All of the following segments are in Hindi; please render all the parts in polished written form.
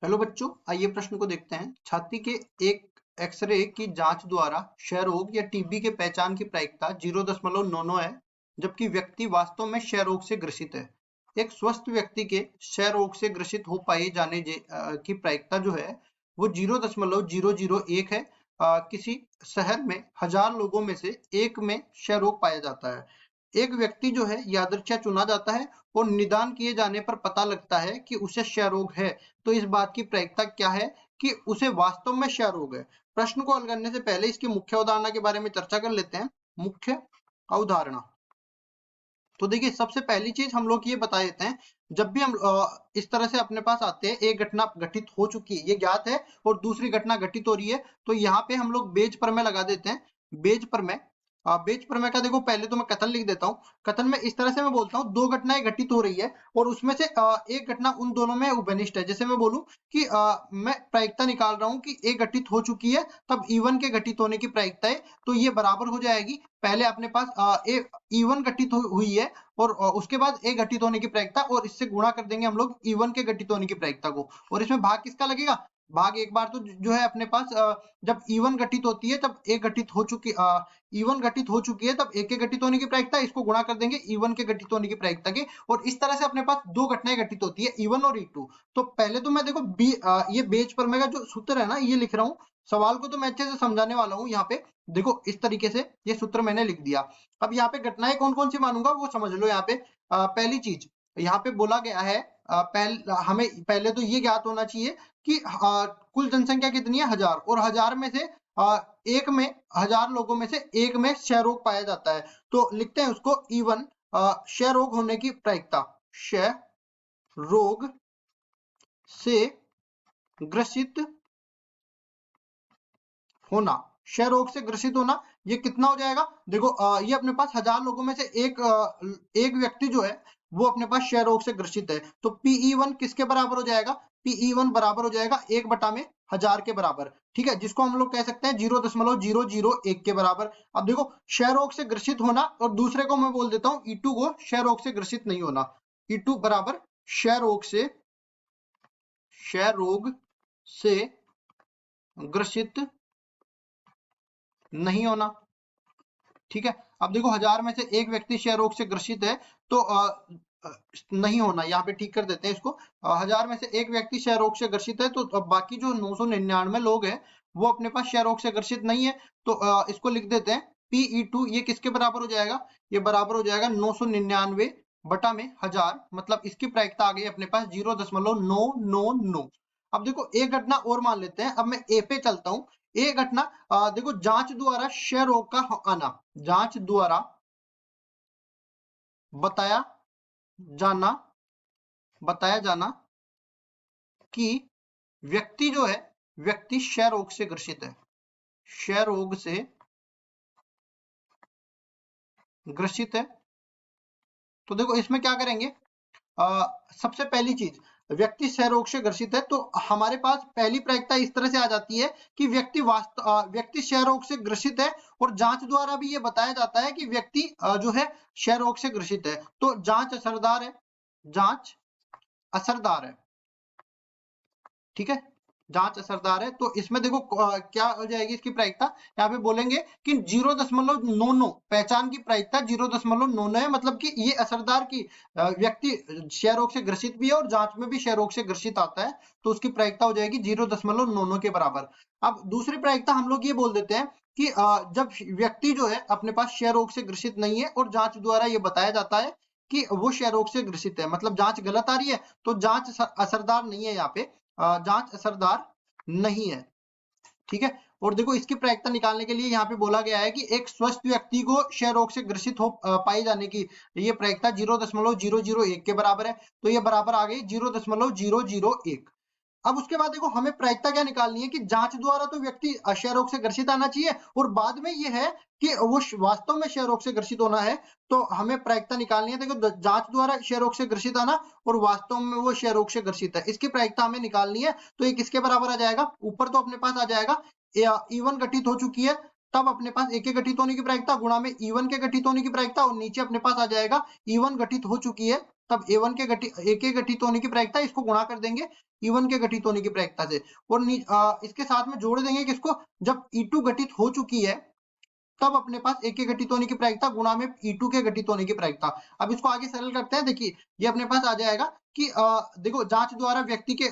हेलो बच्चों, आइए प्रश्न को देखते हैं। छाती के एक एक्सरे की जांच द्वारा क्षय रोग या टीबी के पहचान की प्रायिकता 0.99 है, जबकि व्यक्ति वास्तव में क्षय रोग से ग्रसित है। एक स्वस्थ व्यक्ति के क्षय रोग से ग्रसित हो पाए जाने की प्रायिकता जो है वो 0.001 है। किसी शहर में 1000 लोगों में से एक में क्षय रोग पाया जाता है। एक व्यक्ति जो है यादृच्छा चुना जाता है और निदान किए जाने पर पता लगता है कि उसे क्षय रोग है। तो इस बात की प्रायिकता क्या है कि उसे वास्तव में क्षय रोग है। प्रश्न को हल करने से पहले इसकी मुख्य अवधारणा के बारे में चर्चा कर लेते हैं। मुख्य अवधारणा, तो देखिए सबसे पहली चीज हम लोग ये बता देते हैं, जब भी हम इस तरह से अपने पास आते हैं, एक घटना घटित हो चुकी है ये ज्ञात है और दूसरी घटना घटित हो रही है, तो यहाँ पे हम लोग बेज प्रमेय लगा देते हैं। बेज प्रमेय, बेज प्रमेय का देखो पहले तो मैं कथन लिख देता हूँ। कथन में इस तरह से मैं बोलता हूँ, दो घटनाएं घटित हो रही है और उसमें से एक घटना उन दोनों में उभयनिष्ठ है। जैसे मैं बोलूं कि मैं प्रायिकता निकाल रहा हूँ कि एक घटित हो चुकी है, तब E1 के घटित होने की प्रायिकता है, तो ये बराबर हो जाएगी। पहले अपने पास एक E1 घटित हुई है और उसके बाद ए घटित होने की प्रायिकता, और इससे गुणा कर देंगे हम लोग E1 के घटित होने की प्रायिकता को। और इसमें भाग किसका लगेगा? भाग एक बार तो जो है अपने पास जब E1 घटित होती है तब ए घटित हो चुकी E1 घटित हो चुकी है तब ए के घटित होने की प्रायिकता, इसको गुणा कर देंगे E1 के घटित होने की प्रायिकता के, और इस तरह से अपने पास दो घटनाएं घटित होती है E1 और E2। तो पहले तो मैं देखो ये बेज प्रमेय का जो सूत्र है ना ये लिख रहा हूँ। सवाल को तो मैं अच्छे से समझाने वाला हूँ। यहाँ पे देखो इस तरीके से ये सूत्र मैंने लिख दिया। अब यहाँ पे घटनाएं कौन कौन सी मानूंगा वो समझ लो। यहाँ पे पहली चीज यहाँ पे बोला गया है, हमें पहले तो ये ज्ञात होना चाहिए कि कुल जनसंख्या कितनी है? 1000, और 1000 में से एक में 1000 लोगों में से एक में क्षय रोग पाया जाता है। तो लिखते हैं उसको E1, क्षय रोग होने की प्रायिकता, क्षय रोग से ग्रसित होना, क्षय रोग से ग्रसित होना, ये कितना हो जाएगा? देखो ये अपने पास 1000 लोगों में से एक व्यक्ति जो है वो अपने पास क्षय रोग से ग्रसित है। तो PE1 किसके बराबर हो जाएगा? PE1 बराबर हो जाएगा 1/1000 के बराबर। ठीक है, जिसको हम लोग कह सकते हैं 0.001 के बराबर। अब देखो क्षय रोग से ग्रसित होना, और दूसरे को मैं बोल देता हूँ E2 को क्षय रोग से ग्रसित नहीं होना। E2 बराबर क्षय रोग से ग्रसित नहीं होना। ठीक है, अब देखो 1000 में से एक व्यक्ति क्षय रोग से ग्रसित है, तो नहीं होना, यहाँ पे ठीक कर देते हैं इसको। 1000 में से एक व्यक्ति क्षय रोग से ग्रसित है, तो बाकी जो 999 लोग हैं वो अपने पास क्षय रोग से ग्रसित नहीं है। तो इसको लिख देते हैं PE2, ये किसके बराबर हो जाएगा? ये बराबर हो जाएगा 999 बटा में 1000, मतलब इसकी प्रायिकता आ गई अपने पास 0.999। अब देखो एक घटना और मान लेते हैं। अब मैं ए पे चलता हूँ। ए घटना, देखो जांच द्वारा क्षय रोग का आना, जांच द्वारा बताया जाना कि व्यक्ति जो है, व्यक्ति क्षय रोग से ग्रसित है, क्षय रोग से ग्रसित है। तो देखो इसमें क्या करेंगे, सबसे पहली चीज, व्यक्ति क्षय रोग से ग्रसित है, तो हमारे पास पहली प्रायिकता इस तरह से आ जाती है कि व्यक्ति क्षय रोग से ग्रसित है, और जांच द्वारा भी ये बताया जाता है कि व्यक्ति जो है क्षय रोग से ग्रसित है। तो जांच असरदार है, जांच असरदार है। ठीक है, जांच असरदार है। तो इसमें देखो क्या हो जाएगी इसकी प्रायिकता, यहाँ पे बोलेंगे कि 0.99 पहचान की प्रायिकता 0.99 है, मतलब कि ये असरदार की व्यक्ति क्षय रोग से ग्रसित भी है और जांच में भी क्षय रोग से ग्रसित आता है, तो उसकी प्रायिकता हो जाएगी 0.99 के बराबर। अब दूसरी प्रायिकता हम लोग ये बोल देते हैं कि जब व्यक्ति जो है अपने पास क्षय रोग से ग्रसित नहीं है और जांच द्वारा ये बताया जाता है कि वो क्षय रोग से ग्रसित है, मतलब जांच गलत आ रही है, तो जांच असरदार नहीं है। यहाँ पे जांच असरदार नहीं है। ठीक है, और देखो इसकी प्रायिकता निकालने के लिए यहाँ पे बोला गया है कि एक स्वस्थ व्यक्ति को क्षय रोग से ग्रसित हो पाए जाने की ये प्रायिकता 0.001 के बराबर है। तो ये बराबर आ गई 0.001। अब उसके बाद देखो हमें प्रायिकता क्या निकालनी है कि जांच द्वारा तो व्यक्ति क्षय रोग से ग्रसित आना चाहिए, और बाद में ये है कि वो वास्तव में क्षय रोग से ग्रसित होना है। तो हमें प्रायिकता निकालनी है, देखो जांच द्वारा क्षय रोग से ग्रसित आना और वास्तव में वो क्षय रोग से ग्रसित है, इसकी प्रायिकता हमें निकालनी है। तो ये किसके बराबर आ जाएगा? ऊपर तो अपने पास आ जाएगा E1 घटित हो चुकी है, तब अपने पास ए के घटित होने की प्रायिकता गुणा में E1 के घटित होने की प्रायिकता, और नीचे अपने पास आ जाएगा E1 घटित हो चुकी है तब A1 के घटित होने की प्रायिकता इसको गुणा कर देंगे E1 के घटित होने की प्रायिकता से, और इसके साथ में जोड़ देंगे किसको, जब E2 घटित हो चुकी है तब अपने पास A के घटित होने की प्रायिकता गुणा में E2 के घटित होने की प्रायिकता। अब इसको आगे सरल करते हैं। देखिए ये अपने पास आ जाएगा कि देखो जांच द्वारा व्यक्ति के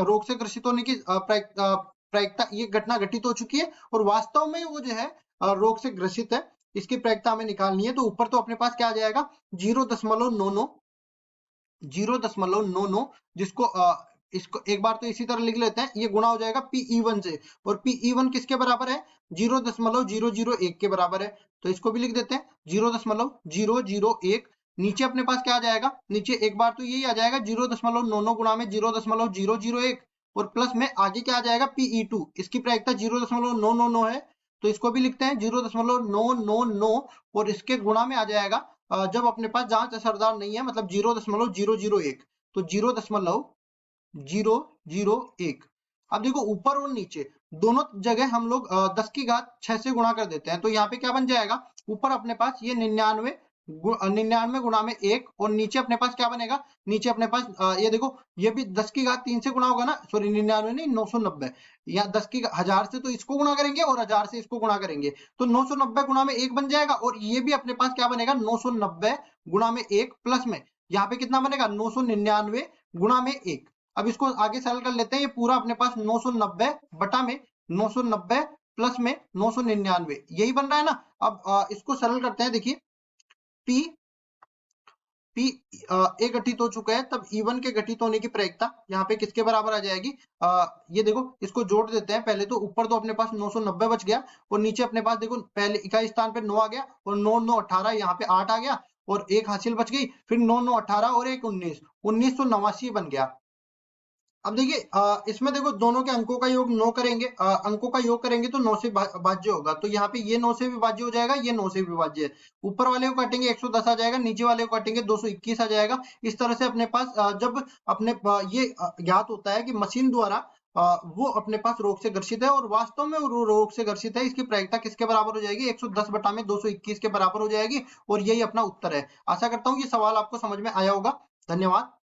रोग से ग्रसित होने की प्रायिकता, ये घटना घटित हो चुकी है और वास्तव में वो जो है रोग से ग्रसित है, इसकी प्रायिकता हमें निकालनी है। तो ऊपर तो अपने पास क्या आ जाएगा 0.99, जिसको इसको एक बार तो इसी तरह लिख लेते हैं, ये गुणा हो जाएगा PE1 से, और PE1 किसके बराबर है 0.001 के बराबर है। तो इसको भी लिख देते हैं 0.001। नीचे अपने पास क्या आ जाएगा, नीचे एक बार तो यही आ जाएगा 0.99 गुणा में 0.001, और प्लस में आगे क्या आ जाएगा PE2, इसकी प्रायिकता 0.999 है, तो इसको भी लिखते हैं 0.999, और इसके गुणा में आ जाएगा जब अपने पास जांच असरदार नहीं है, मतलब 0.001, तो 0.001। अब देखो ऊपर और नीचे दोनों जगह हम लोग 10 की घात 6 से गुणा कर देते हैं, तो यहाँ पे क्या बन जाएगा, ऊपर अपने पास ये 99 गुणा में 1, और नीचे अपने पास क्या बनेगा, नीचे अपने पास ये देखो ये भी 10 की घात 3 से गुणा होगा ना, सॉरी 99 नहीं 990, या 10 की 1000 से तो इसको गुणा करेंगे और 1000 से इसको गुणा करेंगे, तो 990 गुणा में 1 बन जाएगा, और ये भी अपने पास क्या बनेगा 990 गुणा में 1, प्लस में यहाँ पे कितना बनेगा 999 गुणा में 1। अब इसको आगे सरल कर लेते हैं, ये पूरा अपने पास 990 बटा में 990 प्लस में 999 यही बन रहा है ना। अब इसको सरल करते हैं। देखिए P A घटित हो चुका है, तब E1 के घटित होने की प्रायिकता यहाँ पे किसके बराबर आ जाएगी, ये देखो इसको जोड़ देते हैं। पहले तो ऊपर तो अपने पास 990 बच गया, और नीचे अपने पास देखो पहले इकाई स्थान पे 9 आ गया, और 9 9 18, यहाँ पे 8 आ गया, और एक हासिल बच गई, फिर 9 9 18 और एक 19, 1989 बन गया। अब देखिए इसमें देखो दोनों के अंकों का योग 9 करेंगे, अंकों का योग करेंगे तो 9 से भाज्य होगा, तो यहाँ पे ये 9 से विभाज्य हो जाएगा, ये 9 से विभाज्य है। ऊपर वाले को काटेंगे 110 आ जाएगा, नीचे वाले को काटेंगे 221 आ जाएगा। इस तरह से अपने पास जब अपने ये ज्ञात होता है कि मशीन द्वारा वो अपने पास रोग से ग्रसित है और वास्तव में वो रोग से ग्रसित है, इसकी प्रायिकता किसके बराबर हो जाएगी 110 बटा में 221 के बराबर हो जाएगी, और यही अपना उत्तर है। आशा करता हूँ ये सवाल आपको समझ में आया होगा। धन्यवाद।